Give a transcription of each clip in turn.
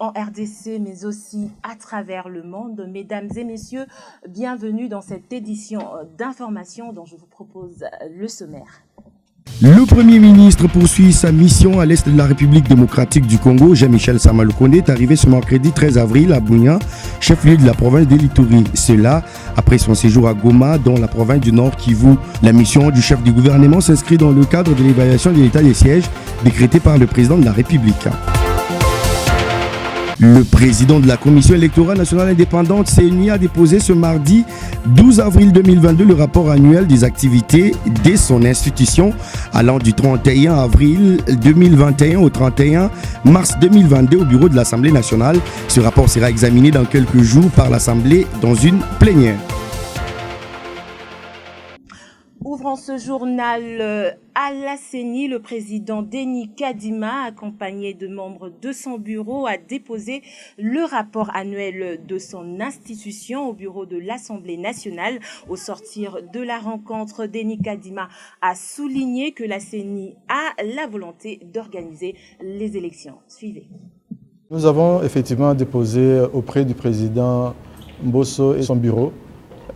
en RDC, mais aussi à travers le monde. Mesdames et messieurs, bienvenue dans cette édition d'information dont je vous propose le sommaire. Le Premier ministre poursuit sa mission à l'est de la République démocratique du Congo. Jean-Michel Sama Lukonde est arrivé ce mercredi 13 avril à Bunia, chef-lieu de la province de l'Ituri. Cela après son séjour à Goma, dans la province du Nord Kivu. La mission du chef du gouvernement s'inscrit dans le cadre de l'évaluation de l'état des sièges décrété par le président de la République. Le président de la Commission électorale nationale indépendante, CENI, a déposé ce mardi 12 avril 2022 le rapport annuel des activités de son institution allant du 31 avril 2021 au 31 mars 2022 au bureau de l'Assemblée nationale. Ce rapport sera examiné dans quelques jours par l'Assemblée dans une plénière. Ouvrant ce journal à la CENI, le président Denis Kadima, accompagné de membres de son bureau, a déposé le rapport annuel de son institution au bureau de l'Assemblée nationale. Au sortir de la rencontre, Denis Kadima a souligné que la CENI a la volonté d'organiser les élections. Suivez. Nous avons effectivement déposé auprès du président Mbosso et son bureau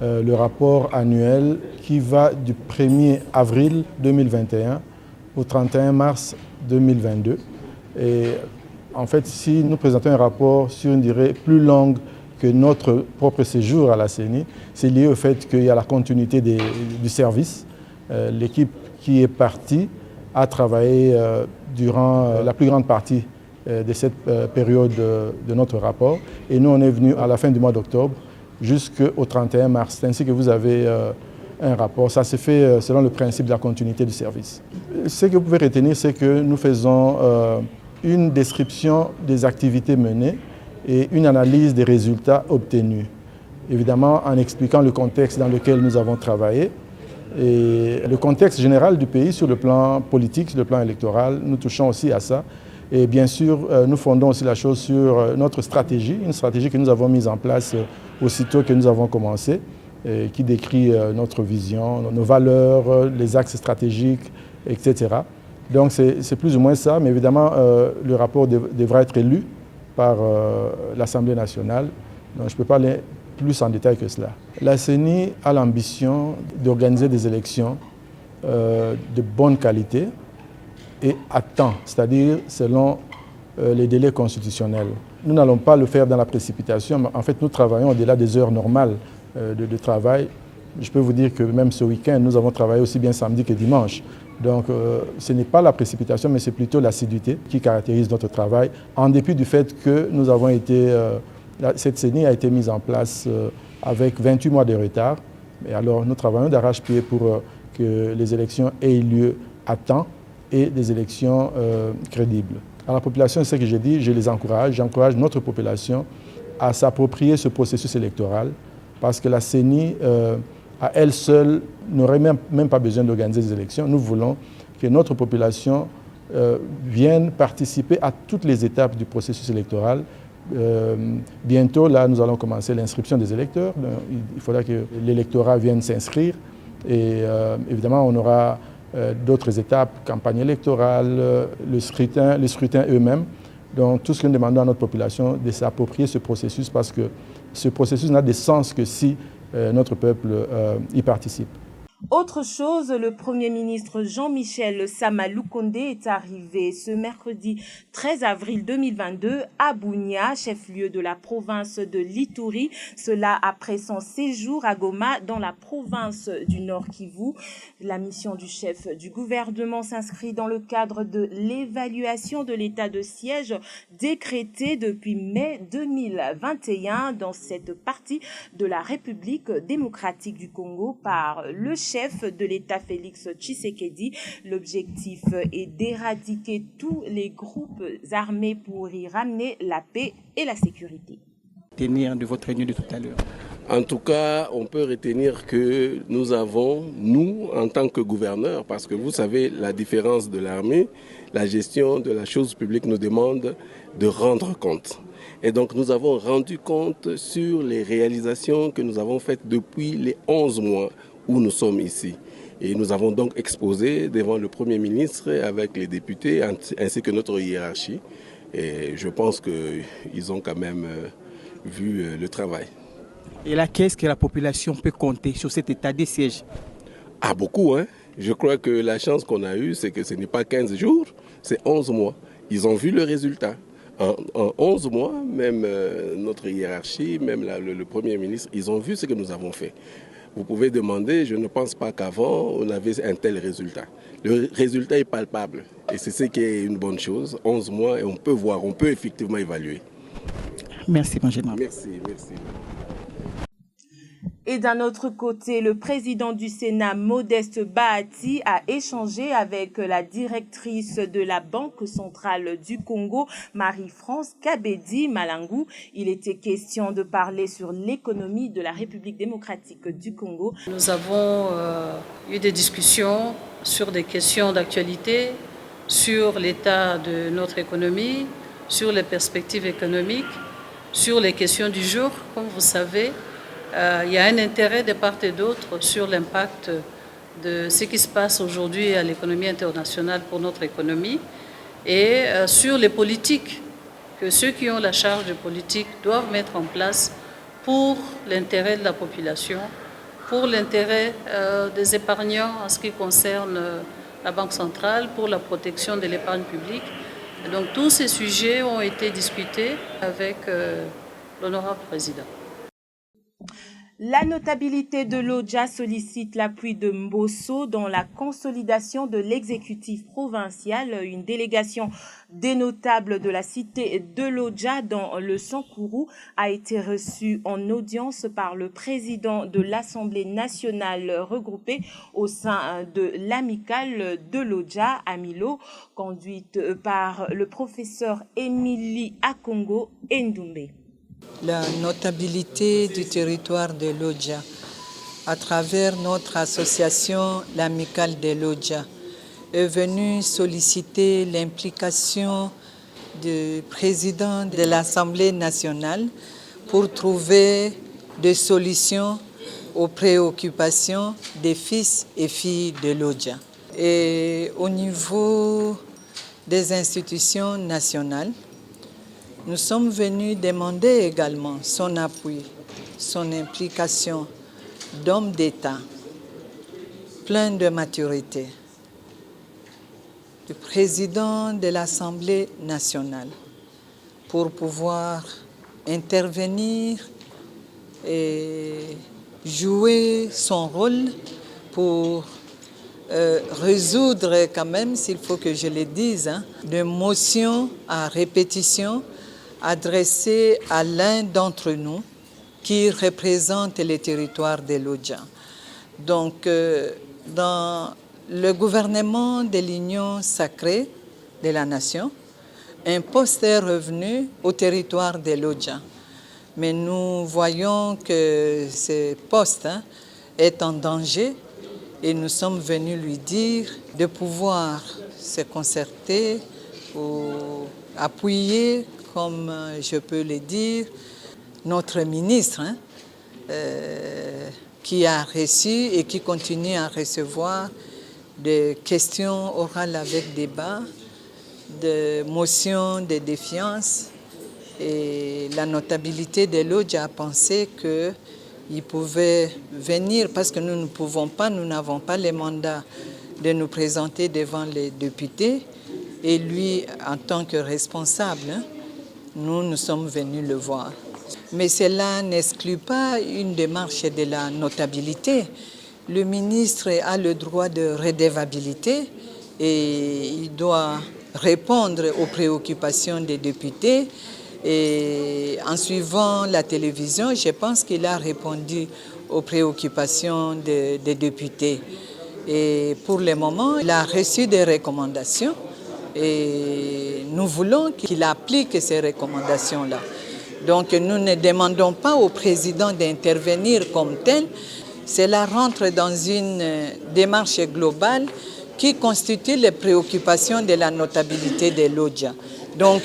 le rapport annuel qui va du 1er avril 2021 au 31 mars 2022. Et en fait, si nous présentons un rapport sur une durée plus longue que notre propre séjour à la CENI, c'est lié au fait qu'il y a la continuité du service. L'équipe qui est partie a travaillé durant la plus grande partie de cette période de notre rapport. Et nous, on est venus à la fin du mois d'octobre jusqu'au 31 mars. C'est ainsi que vous avez un rapport. Ça se fait selon le principe de la continuité du service. Ce que vous pouvez retenir, c'est que nous faisons une description des activités menées et une analyse des résultats obtenus. Évidemment, en expliquant le contexte dans lequel nous avons travaillé et le contexte général du pays sur le plan politique, sur le plan électoral. Nous touchons aussi à ça. Et bien sûr, nous fondons aussi la chose sur notre stratégie, une stratégie que nous avons mise en place aussitôt que nous avons commencé, qui décrit notre vision, nos valeurs, les axes stratégiques, etc. Donc c'est plus ou moins ça, mais évidemment, le rapport devra être lu par l'Assemblée nationale. Donc je ne peux pas aller plus en détail que cela. La CENI a l'ambition d'organiser des élections de bonne qualité, et à temps, c'est-à-dire selon les délais constitutionnels. Nous n'allons pas le faire dans la précipitation, mais en fait nous travaillons au-delà des heures normales de travail. Je peux vous dire que même ce week-end, nous avons travaillé aussi bien samedi que dimanche. Donc ce n'est pas la précipitation, mais c'est plutôt l'assiduité qui caractérise notre travail, en dépit du fait que nous avons été, cette CENI a été mise en place avec 28 mois de retard. Et alors nous travaillons d'arrache-pied pour que les élections aient lieu à temps et des élections crédibles. À la population, c'est ce que j'ai dit, je les encourage, j'encourage notre population à s'approprier ce processus électoral parce que la CENI, à elle seule, n'aurait même pas besoin d'organiser des élections. Nous voulons que notre population vienne participer à toutes les étapes du processus électoral. Bientôt, là, nous allons commencer l'inscription des électeurs. Il faudra que l'électorat vienne s'inscrire et évidemment, on aura d'autres étapes, campagne électorale, les scrutins eux-mêmes. Donc tout ce que nous demandons à notre population, de s'approprier ce processus parce que ce processus n'a de sens que si notre peuple y participe. Autre chose, le Premier ministre Jean-Michel Sama Lukonde est arrivé ce mercredi 13 avril 2022 à Bunia, chef-lieu de la province de l'Ituri. Cela après son séjour à Goma dans la province du Nord Kivu. La mission du chef du gouvernement s'inscrit dans le cadre de l'évaluation de l'état de siège décrété depuis mai 2021 dans cette partie de la République démocratique du Congo par le chef de l'État Félix Tshisekedi. L'objectif est d'éradiquer tous les groupes armés pour y ramener la paix et la sécurité. De votre réunion de tout à l'heure. En tout cas, on peut retenir que nous avons, nous, en tant que gouverneurs, parce que vous savez, la différence de l'armée, la gestion de la chose publique nous demande de rendre compte. Et donc nous avons rendu compte sur les réalisations que nous avons faites depuis les 11 mois où nous sommes ici. Et nous avons donc exposé devant le Premier ministre avec les députés ainsi que notre hiérarchie Et je pense qu'ils ont quand même vu le travail. Et là, qu'est-ce que la population peut compter sur cet état des sièges? Ah, beaucoup, hein. Je crois que la chance qu'on a eue, c'est que ce n'est pas 15 jours, c'est 11 mois. Ils ont vu le résultat. En 11 mois, même notre hiérarchie, même le Premier ministre, ils ont vu ce que nous avons fait. Vous pouvez demander, je ne pense pas qu'avant, on avait un tel résultat. Le résultat est palpable et c'est ce qui est une bonne chose. 11 mois et on peut voir, on peut effectivement évaluer. Merci, mon général. Merci, merci. Et d'un autre côté, le président du Sénat, Modeste Bahati, a échangé avec la directrice de la Banque centrale du Congo, Marie-France Kabedi Malangou. Il était question de parler sur l'économie de la République démocratique du Congo. Nous avons eu des discussions sur des questions d'actualité, sur l'état de notre économie, sur les perspectives économiques, sur les questions du jour, comme vous savez. Il y a un intérêt de part et d'autre sur l'impact de ce qui se passe aujourd'hui à l'économie internationale pour notre économie et sur les politiques que ceux qui ont la charge de politique doivent mettre en place pour l'intérêt de la population, pour l'intérêt des épargnants en ce qui concerne la Banque centrale, pour la protection de l'épargne publique. Et donc tous ces sujets ont été discutés avec l'honorable président. La notabilité de l'OJA sollicite l'appui de Mbosso dans la consolidation de l'exécutif provincial. Une délégation des notables de la cité de l'OJA dans le Sankourou a été reçue en audience par le président de l'Assemblée nationale regroupée au sein de l'amicale de l'OJA, Amilo, conduite par le professeur Émilie Akongo Ndoumbe. La notabilité du territoire de l'OJA à travers notre association, l'amicale de l'OJA, est venue solliciter l'implication du président de l'Assemblée nationale pour trouver des solutions aux préoccupations des fils et filles de l'OJA. Et au niveau des institutions nationales, nous sommes venus demander également son appui, son implication d'homme d'État, plein de maturité, du président de l'Assemblée nationale, pour pouvoir intervenir et jouer son rôle pour résoudre quand même, s'il faut que je le dise, des motions à répétition adressé à l'un d'entre nous qui représente les territoires de l'OJA. Donc, dans le gouvernement de l'Union sacrée de la nation, un poste est revenu au territoire de l'OJA. Mais nous voyons que ce poste est en danger et nous sommes venus lui dire de pouvoir se concerter ou appuyer, comme je peux le dire, notre ministre qui a reçu et qui continue à recevoir des questions orales avec débat, des motions de défiance. Et la notabilité de l'OJA a pensé qu'il pouvait venir parce que nous ne pouvons pas, nous n'avons pas les mandats de nous présenter devant les députés. Et lui, en tant que responsable, nous sommes venus le voir. Mais cela n'exclut pas une démarche de la notabilité. Le ministre a le droit de redevabilité et il doit répondre aux préoccupations des députés. Et en suivant la télévision, je pense qu'il a répondu aux préoccupations des députés. Et pour le moment, il a reçu des recommandations. Et nous voulons qu'il applique ces recommandations-là. Donc nous ne demandons pas au président d'intervenir comme tel. Cela rentre dans une démarche globale qui constitue les préoccupations de la notabilité de l'OJA. Donc,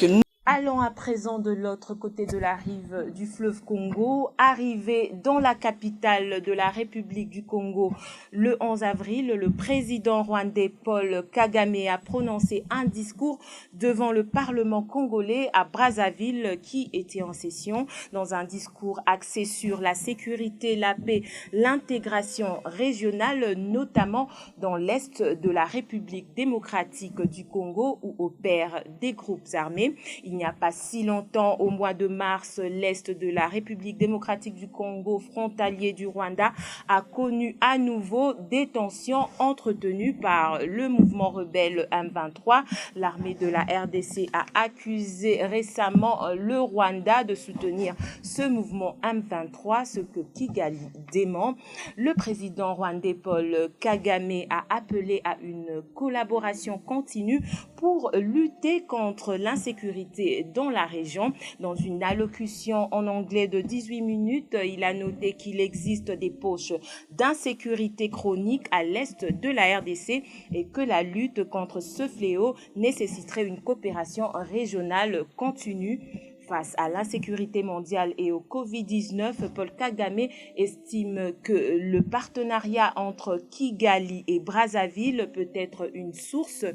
Allons à présent de l'autre côté de la rive du fleuve Congo. Arrivé dans la capitale de la République du Congo le 11 avril, le président rwandais Paul Kagame a prononcé un discours devant le Parlement congolais à Brazzaville qui était en session. Dans un discours axé sur la sécurité, la paix, l'intégration régionale, notamment dans l'est de la République démocratique du Congo où opèrent des groupes armés. Il n'y a pas si longtemps, au mois de mars, l'est de la République démocratique du Congo, frontalier du Rwanda, a connu à nouveau des tensions entretenues par le mouvement rebelle M23. L'armée de la RDC a accusé récemment le Rwanda de soutenir ce mouvement M23, ce que Kigali dément. Le président rwandais Paul Kagame a appelé à une collaboration continue pour lutter contre l'insécurité dans la région. Dans une allocution en anglais de 18 minutes, il a noté qu'il existe des poches d'insécurité chronique à l'est de la RDC et que la lutte contre ce fléau nécessiterait une coopération régionale continue. Face à l'insécurité mondiale et au Covid-19, Paul Kagame estime que le partenariat entre Kigali et Brazzaville peut être une source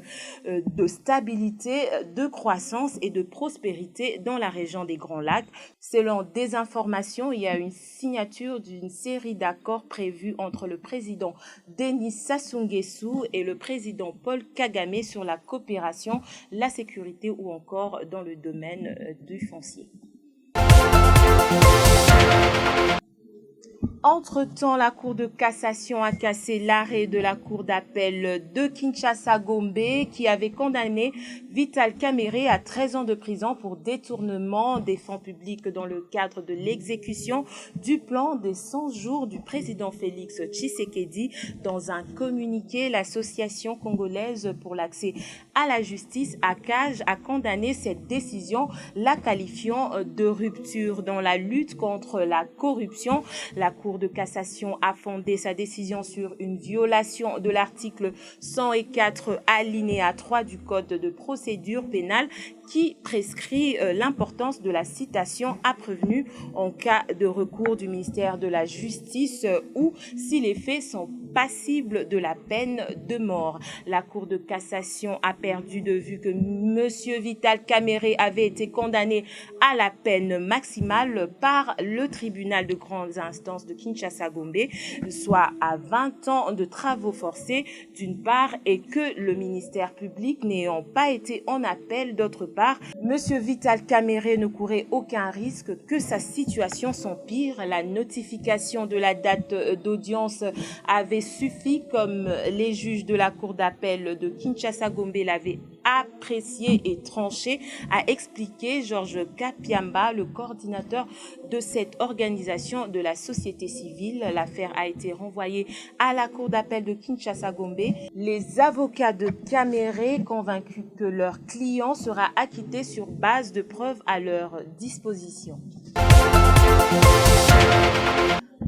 de stabilité, de croissance et de prospérité dans la région des Grands Lacs. Selon des informations, il y a une signature d'une série d'accords prévus entre le président Denis Sassou Nguesso et le président Paul Kagame sur la coopération, la sécurité ou encore dans le domaine du foncier. Entre-temps, la Cour de cassation a cassé l'arrêt de la Cour d'appel de Kinshasa-Gombe qui avait condamné Vital Kamerhe à 13 ans de prison pour détournement des fonds publics dans le cadre de l'exécution du plan des 100 jours du président Félix Tshisekedi. Dans un communiqué, l'Association congolaise pour l'accès à la justice, ACAJ, a condamné cette décision, la qualifiant de rupture dans la lutte contre la corruption. La Cour de cassation a fondé sa décision sur une violation de l'article 104 alinéa 3 du Code de procédure pénale qui prescrit l'importance de la citation à prévenu en cas de recours du ministère de la Justice ou si les faits sont passibles de la peine de mort. La Cour de cassation a perdu de vue que M. Vital Kamerhe avait été condamné à la peine maximale par le tribunal de grandes instances de Kinshasa-Gombe, soit à 20 ans de travaux forcés d'une part et que le ministère public n'ayant pas été en appel d'autre part, M. Vital Kamerhe ne courait aucun risque que sa situation s'empire. La notification de la date d'audience avait suffi, comme les juges de la Cour d'appel de Kinshasa-Gombe l'avaient apprécié et tranché, a expliqué Georges Kapiamba, le coordinateur de cette organisation de la société civile. L'affaire a été renvoyée à la Cour d'appel de Kinshasa-Gombe. Les avocats de Kamerhe, convaincus que leur client sera acquitté sur base de preuves à leur disposition.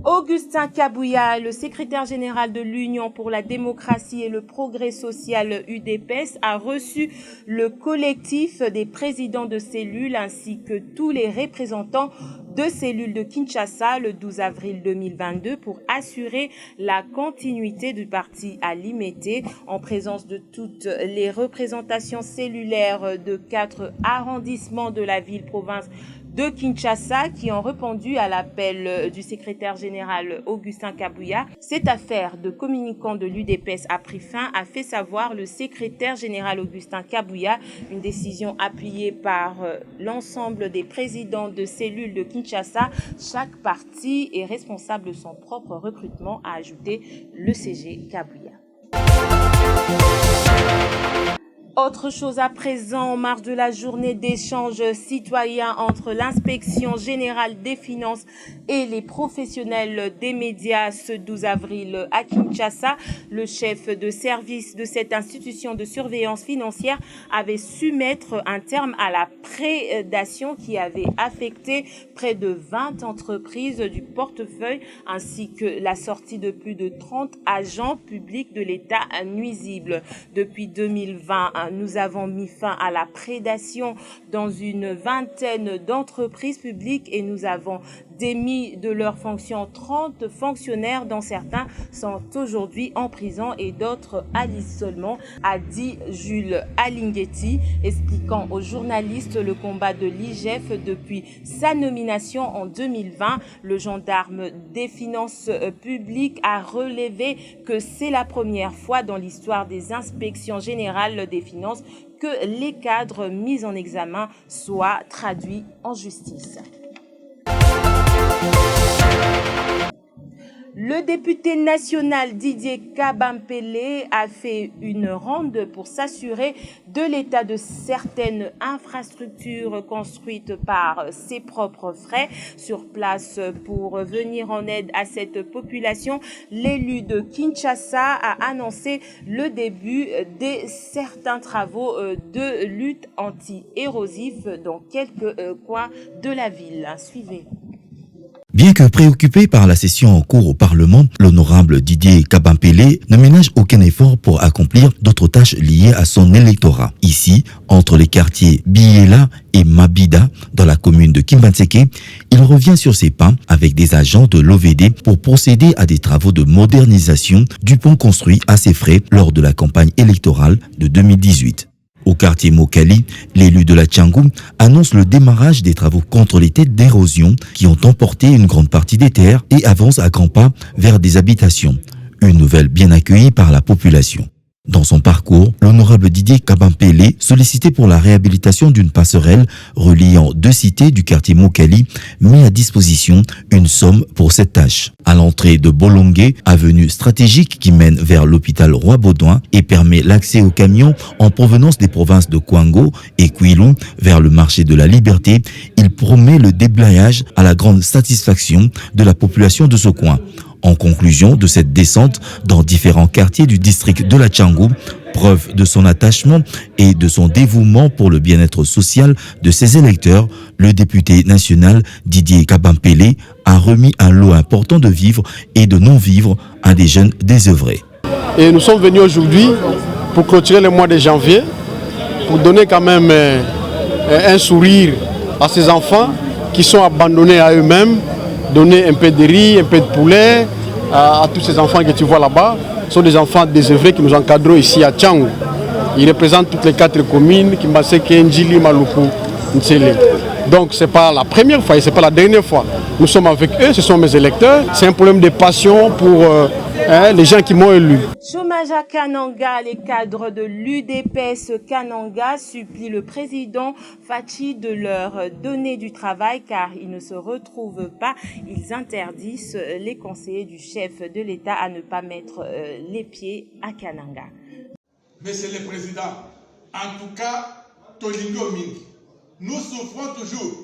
Augustin Kabouya, le secrétaire général de l'Union pour la démocratie et le progrès social UDPS, a reçu le collectif des présidents de cellules ainsi que tous les représentants de cellules de Kinshasa le 12 avril 2022 pour assurer la continuité du parti à Limete en présence de toutes les représentations cellulaires de 4 arrondissements de la ville-province de Kinshasa qui ont répondu à l'appel du secrétaire général Augustin Kabouya. Cette affaire de communicants de l'UDPS a pris fin, a fait savoir le secrétaire général Augustin Kabouya, une décision appuyée par l'ensemble des présidents de cellules de Kinshasa. Chaque parti est responsable de son propre recrutement, a ajouté le CG Kabouya. Autre chose à présent, en marge de la journée d'échange citoyen entre l'inspection générale des finances et les professionnels des médias ce 12 avril à Kinshasa, le chef de service de cette institution de surveillance financière avait su mettre un terme à la prédation qui avait affecté près de 20 entreprises du portefeuille ainsi que la sortie de plus de 30 agents publics de l'État nuisibles. Depuis 2020, nous avons mis fin à la prédation dans une vingtaine d'entreprises publiques et nous avons démis de leurs fonctions 30 fonctionnaires, dont certains sont aujourd'hui en prison et d'autres à l'isolement, a dit Jules Alinghetti, expliquant aux journalistes le combat de l'IGF depuis sa nomination en 2020. Le gendarme des finances publiques a relevé que c'est la première fois dans l'histoire des inspections générales des finances que les cadres mis en examen soient traduits en justice. Le député national Didier Kabampele a fait une ronde pour s'assurer de l'état de certaines infrastructures construites par ses propres frais. Sur place pour venir en aide à cette population, l'élu de Kinshasa a annoncé le début de certains travaux de lutte anti-érosif dans quelques coins de la ville. Suivez. Bien que préoccupé par la session en cours au Parlement, l'honorable Didier Kabampele ne ménage aucun effort pour accomplir d'autres tâches liées à son électorat. Ici, entre les quartiers Biela et Mabida, dans la commune de Kimbanseke, il revient sur ses pas avec des agents de l'OVD pour procéder à des travaux de modernisation du pont construit à ses frais lors de la campagne électorale de 2018. Au quartier Mokali, l'élu de la Tchangou annonce le démarrage des travaux contre les têtes d'érosion qui ont emporté une grande partie des terres et avance à grands pas vers des habitations. Une nouvelle bien accueillie par la population. Dans son parcours, l'honorable Didier Kabampele, sollicité pour la réhabilitation d'une passerelle reliant deux cités du quartier Mokali, met à disposition une somme pour cette tâche. À l'entrée de Bolongué, avenue stratégique qui mène vers l'hôpital Roi-Baudouin et permet l'accès aux camions en provenance des provinces de Kwango et Kwilu vers le marché de la Liberté, il promet le déblayage à la grande satisfaction de la population de ce coin. En conclusion de cette descente dans différents quartiers du district de la Tchangou, preuve de son attachement et de son dévouement pour le bien-être social de ses électeurs, le député national Didier Kabampele a remis un lot important de vivres et de non-vivres à des jeunes désœuvrés. Et nous sommes venus aujourd'hui pour clôturer le mois de janvier, pour donner quand même un sourire à ces enfants qui sont abandonnés à eux-mêmes, donner un peu de riz, un peu de poulet à tous ces enfants que tu vois là-bas. Ce sont des enfants désœuvrés qui nous encadrent ici à Tchangou. Ils représentent toutes les 4 communes, Kimbaseke, Ndjili, Maluku, Ntsele. Donc ce n'est pas la première fois et ce n'est pas la dernière fois. Nous sommes avec eux, ce sont mes électeurs. C'est un problème de passion pour les gens qui m'ont élu. Chômage à Kananga, les cadres de l'UDPS Kananga supplient le président Fachi de leur donner du travail car ils ne se retrouvent pas. Ils interdisent les conseillers du chef de l'État à ne pas mettre les pieds à Kananga. Monsieur le Président, en tout cas, Tolingo Mingi, nous souffrons toujours.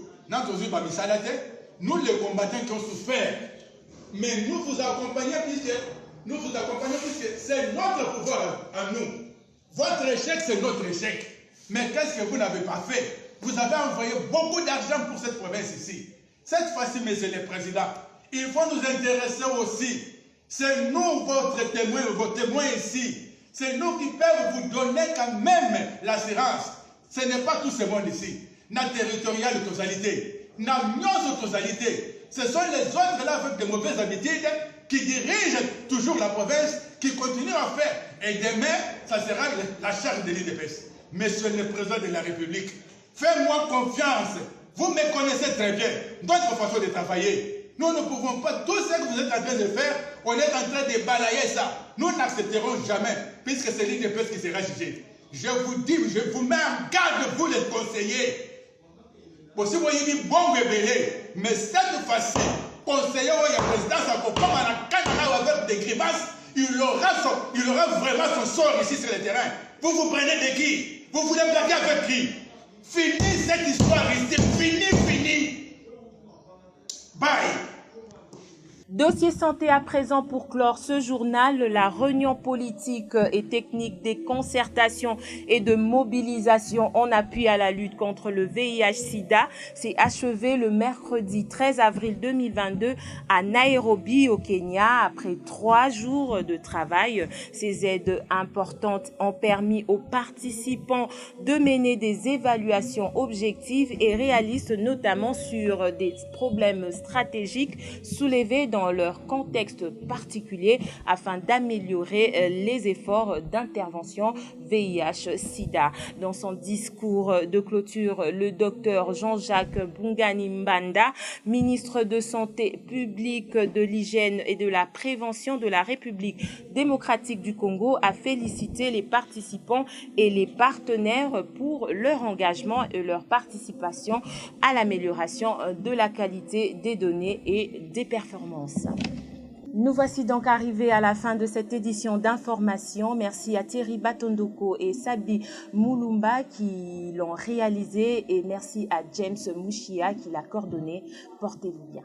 Nous les combattants qui ont souffert, mais nous vous accompagnons puisque c'est notre pouvoir à nous. Votre échec, c'est notre échec. Mais qu'est-ce que vous n'avez pas fait? Vous avez envoyé beaucoup d'argent pour cette province ici. Cette fois-ci, Monsieur le Président, il faut nous intéresser aussi. C'est nous, vos témoins ici. C'est nous qui peuvent vous donner quand même l'assurance. Ce n'est pas tout ce monde ici. La territoriale de totalité. La miose de totalité. Ce sont les autres là avec de mauvaises habitudes qui dirigent toujours la province, qui continuent à faire. Et demain, ça sera la charge de l'UDPS. Monsieur le Président de la République, faites-moi confiance. Vous me connaissez très bien. Notre façon de travailler. Nous ne pouvons pas, tout ce que vous êtes en train de faire, on est en train de balayer ça. Nous n'accepterons jamais, puisque c'est l'UDPS qui sera jugé. Je vous dis, je vous mets en garde, vous les conseillers. Si vous voyez bon bébé, mais cette fois-ci, conseiller ou président, ça peut pas avec des grimaces, il aura vraiment son sort ici sur le terrain. Vous vous prenez de qui? Vous voulez blaguer avec qui? Fini cette histoire ici, fini. Bye. Dossier santé à présent pour clore ce journal. La réunion politique et technique des concertations et de mobilisation en appui à la lutte contre le VIH-Sida s'est achevée le mercredi 13 avril 2022 à Nairobi au Kenya. Après 3 jours de travail, ces aides importantes ont permis aux participants de mener des évaluations objectives et réalistes, notamment sur des problèmes stratégiques soulevés dans leur contexte particulier afin d'améliorer les efforts d'intervention VIH-Sida. Dans son discours de clôture, le docteur Jean-Jacques Bungani Mbanda, ministre de Santé publique, de l'Hygiène et de la Prévention de la République démocratique du Congo, a félicité les participants et les partenaires pour leur engagement et leur participation à l'amélioration de la qualité des données et des performances. Nous voici donc arrivés à la fin de cette édition d'information. Merci à Thierry Batondoko et Sabi Moulumba qui l'ont réalisé et merci à James Mouchia qui l'a coordonné. Portez-vous bien.